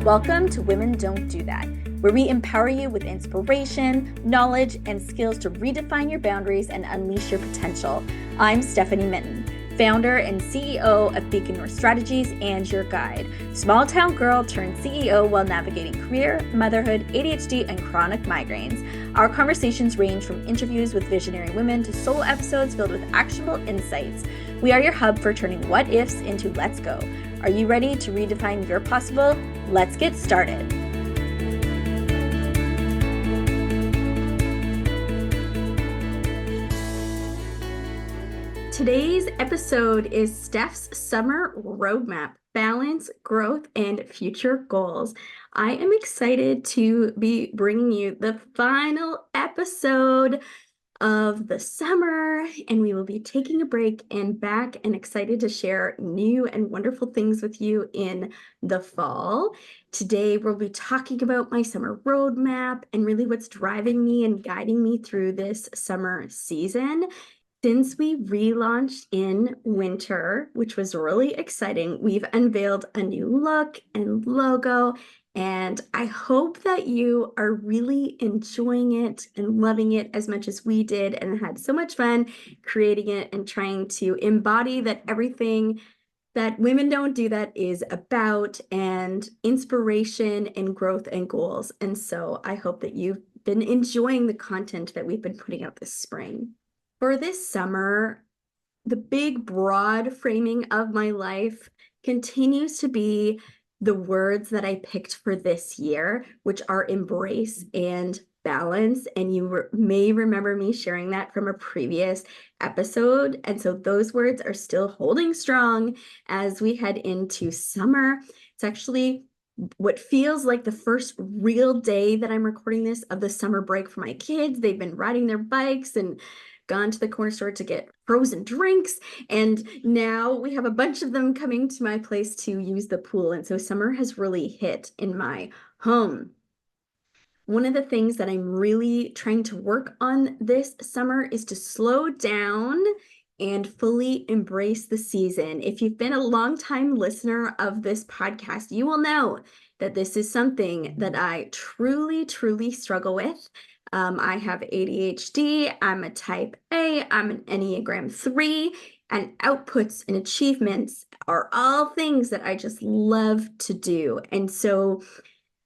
Welcome to Women Don't Do That, where we empower you with inspiration, knowledge, and skills to redefine your boundaries and unleash your potential. I'm Stephanie Mitton, founder and CEO of Beacon North Strategies and your guide. Small town girl turned CEO while navigating career, motherhood, ADHD, and chronic migraines. Our conversations range from interviews with visionary women to solo episodes filled with actionable insights. We are your hub for turning what ifs into let's go. Are you ready to redefine your possible? Let's get started. Today's episode is Steph's Summer Roadmap, Balance, Growth, and Future Goals. I am excited to be bringing you the final episode of the summer, and we will be taking a break and back and excited to share new and wonderful things with you in the fall. Today, we'll be talking about my summer roadmap and really what's driving me and guiding me through this summer season. Since we relaunched in winter, which was really exciting, we've unveiled a new look and logo, and I hope that you are really enjoying it and loving it as much as we did and had so much fun creating it and trying to embody that everything that Women Don't Do That is about, and inspiration and growth and goals. And so I hope that you've been enjoying the content that we've been putting out this spring. For this summer, the big, broad framing of my life continues to be the words that I picked for this year, which are embrace and balance. And you may remember me sharing that from a previous episode. And so those words are still holding strong as we head into summer. It's actually what feels like the first real day that I'm recording this of the summer break for my kids. They've been riding their bikes and gone to the corner store to get frozen drinks, and now we have a bunch of them coming to my place to use the pool, and so summer has really hit in my home. One of the things that I'm really trying to work on this summer is to slow down and fully embrace the season. If you've been a longtime listener of this podcast, you will know that this is something that I truly struggle with. I have ADHD, I'm a type A, I'm an Enneagram 3, and outputs and achievements are all things that I just love to do. And so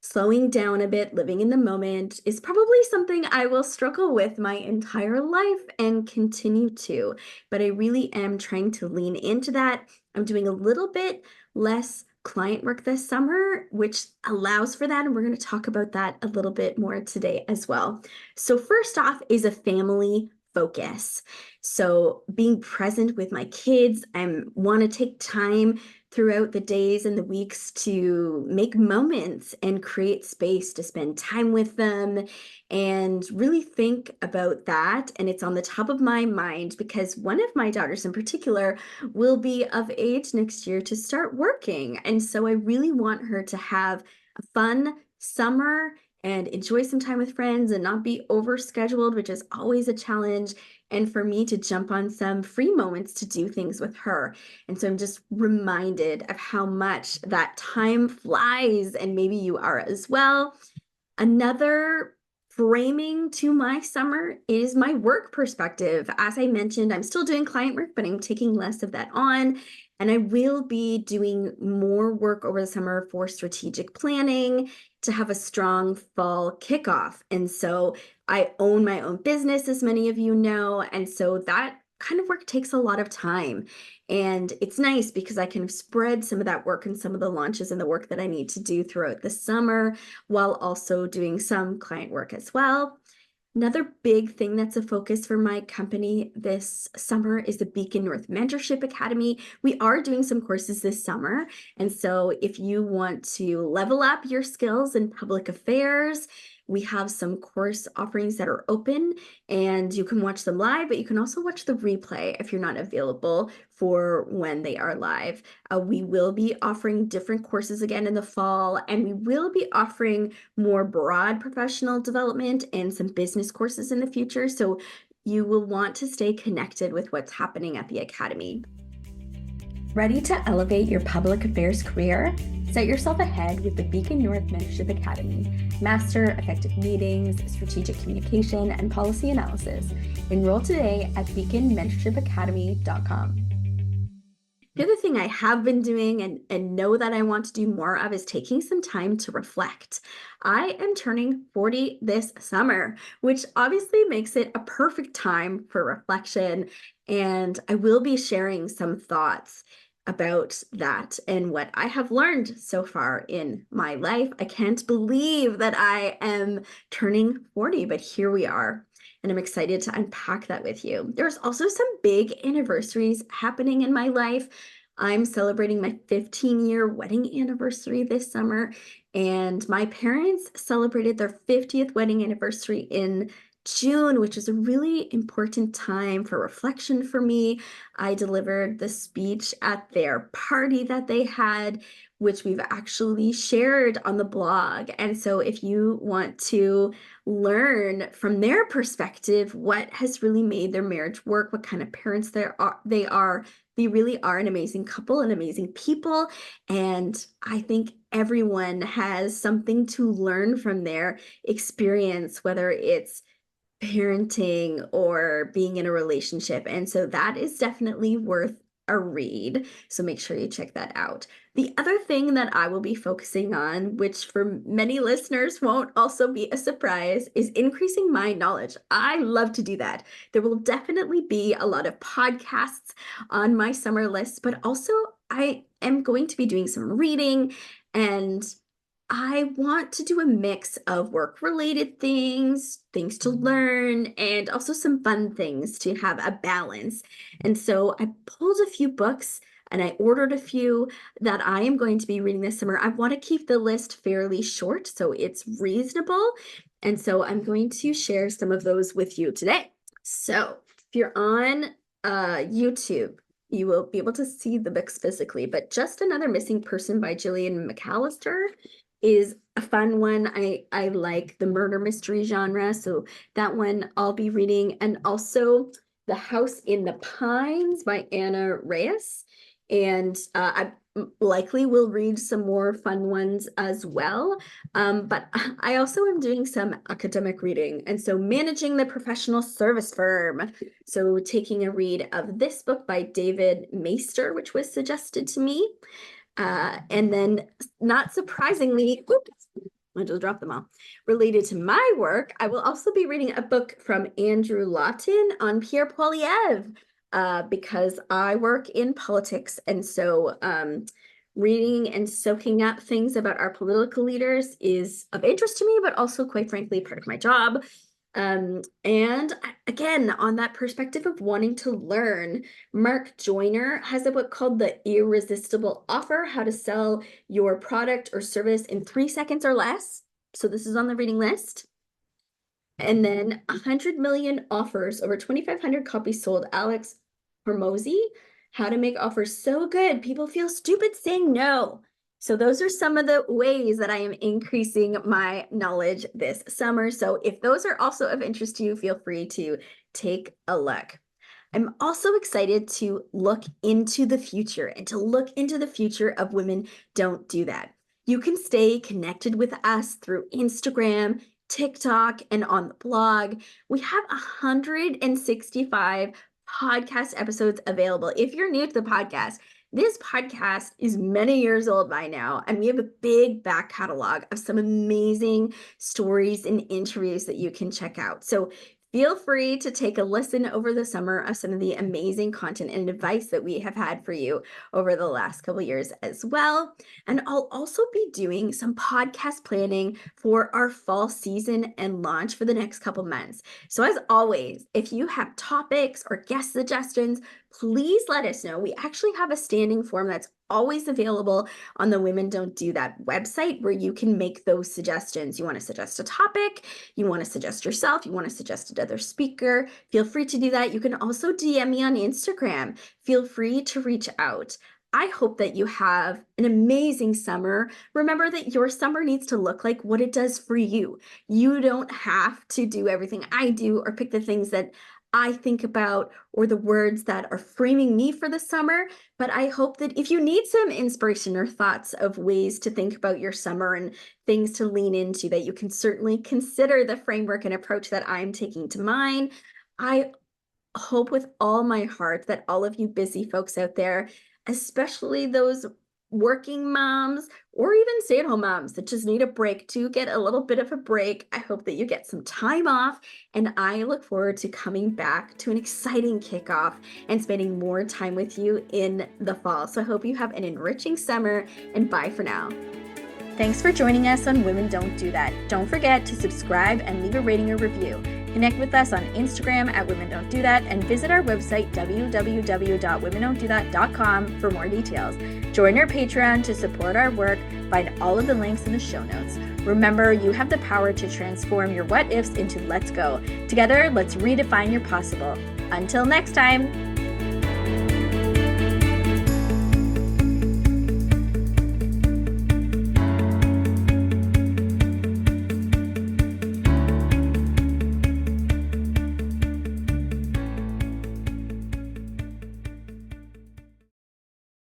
slowing down a bit, living in the moment is probably something I will struggle with my entire life and continue to. But I really am trying to lean into that. I'm doing a little bit less client work this summer, which allows for that. And we're going to talk about that a little bit more today as well. So first off is a family focus. So being present with my kids, I want to take time throughout the days and the weeks to make moments and create space to spend time with them and really think about that. And it's on the top of my mind because one of my daughters in particular will be of age next year to start working. And so I really want her to have a fun summer and enjoy some time with friends and not be overscheduled, which is always a challenge, and for me to jump on some free moments to do things with her. And so I'm just reminded of how much that time flies, and maybe you are as well. Another framing to my summer is my work perspective. As I mentioned, I'm still doing client work, but I'm taking less of that on. And I will be doing more work over the summer for strategic planning to have a strong fall kickoff. And so I own my own business, as many of you know. And so that kind of work takes a lot of time. And it's nice because I can spread some of that work and some of the launches and the work that I need to do throughout the summer while also doing some client work as well. Another big thing that's a focus for my company this summer is the Beacon North Mentorship Academy. We are doing some courses this summer. And so if you want to level up your skills in public affairs, we have some course offerings that are open and you can watch them live, but you can also watch the replay if you're not available for when they are live. We will be offering different courses again in the fall, and we will be offering more broad professional development and some business courses in the future. So you will want to stay connected with what's happening at the Academy. Ready to elevate your public affairs career? Set yourself ahead with the Beacon North Mentorship Academy. Master effective meetings, strategic communication, and policy analysis. Enroll today at beaconmentorshipacademy.com. The other thing I have been doing and know that I want to do more of is taking some time to reflect. I am turning 40 this summer, which obviously makes it a perfect time for reflection. And I will be sharing some thoughts about that and what I have learned so far in my life. I can't believe that I am turning 40, but here we are. And I'm excited to unpack that with you. There's also some big anniversaries happening in my life. I'm celebrating my 15-year wedding anniversary this summer, and my parents celebrated their 50th wedding anniversary in June, which is a really important time for reflection for me. I delivered the speech at their party that they had, which we've actually shared on the blog. And so if you want to learn from their perspective what has really made their marriage work, what kind of parents they really are an amazing couple, an amazing people. And I think everyone has something to learn from their experience, whether it's parenting or being in a relationship. And so that is definitely worth a read. So make sure you check that out. The other thing that I will be focusing on, which for many listeners won't also be a surprise, is increasing my knowledge. I love to do that. There will definitely be a lot of podcasts on my summer list, but also I am going to be doing some reading, and I want to do a mix of work-related things, things to learn, and also some fun things to have a balance. And so I pulled a few books and I ordered a few that I am going to be reading this summer. I want to keep the list fairly short so it's reasonable. And so I'm going to share some of those with you today. So if you're on YouTube, you will be able to see the books physically, but Just Another Missing Person by Gillian McAllister is a fun one. I like the murder mystery genre, so that one I'll be reading. And also The House in the Pines by Anna Reyes. And I likely will read some more fun ones as well. But I also am doing some academic reading. And so Managing the Professional Service Firm. So taking a read of this book by David Maister, which was suggested to me. And then, not surprisingly, I just dropped them all. Related to my work, I will also be reading a book from Andrew Lawton on Pierre Poilievre, because I work in politics, and so reading and soaking up things about our political leaders is of interest to me, but also, quite frankly, part of my job. And again, on that perspective of wanting to learn, Mark Joyner has a book called The Irresistible Offer: How to Sell Your Product or Service in 3 Seconds or Less. So this is on the reading list. And then 100 Million Offers, over 2,500 copies sold. Alex Hormozy, How to Make Offers So Good People Feel Stupid Saying No. So those are some of the ways that I am increasing my knowledge this summer. So if those are also of interest to you, feel free to take a look. I'm also excited to look into the future and to look into the future of Women Don't Do That. You can stay connected with us through Instagram, TikTok, and on the blog. We have 165 podcast episodes available. If you're new to the podcast, this podcast is many years old by now, and we have a big back catalog of some amazing stories and interviews that you can check out. So feel free to take a listen over the summer of some of the amazing content and advice that we have had for you over the last couple of years as well. And I'll also be doing some podcast planning for our fall season and launch for the next couple months. So as always, if you have topics or guest suggestions, please let us know. We actually have a standing form that's always available on the Women Don't Do That website, where you can make those suggestions. You want to suggest a topic, you want to suggest yourself, you want to suggest another speaker, feel free to do that. You can also DM me on Instagram. Feel free to reach out. I hope that you have an amazing summer. Remember that your summer needs to look like what it does for you. You don't have to do everything I do or pick the things that I think about or the words that are framing me for the summer. But I hope that if you need some inspiration or thoughts of ways to think about your summer and things to lean into, that you can certainly consider the framework and approach that I'm taking to mine. I hope with all my heart that all of you busy folks out there, especially those working moms or even stay-at-home moms that just need a break, to get a little bit of a break. I hope that you get some time off, and I look forward to coming back to an exciting kickoff and spending more time with you in the fall. So I hope you have an enriching summer, and bye for now. Thanks for joining us on Women Don't Do That. Don't forget to subscribe and leave a rating or review. Connect with us on Instagram at Women Don't Do That, and visit our website www.womendon'tdothat.com for more details. Join our Patreon to support our work. Find all of the links in the show notes. Remember, you have the power to transform your what ifs into let's go. Together, let's redefine your possible. Until next time.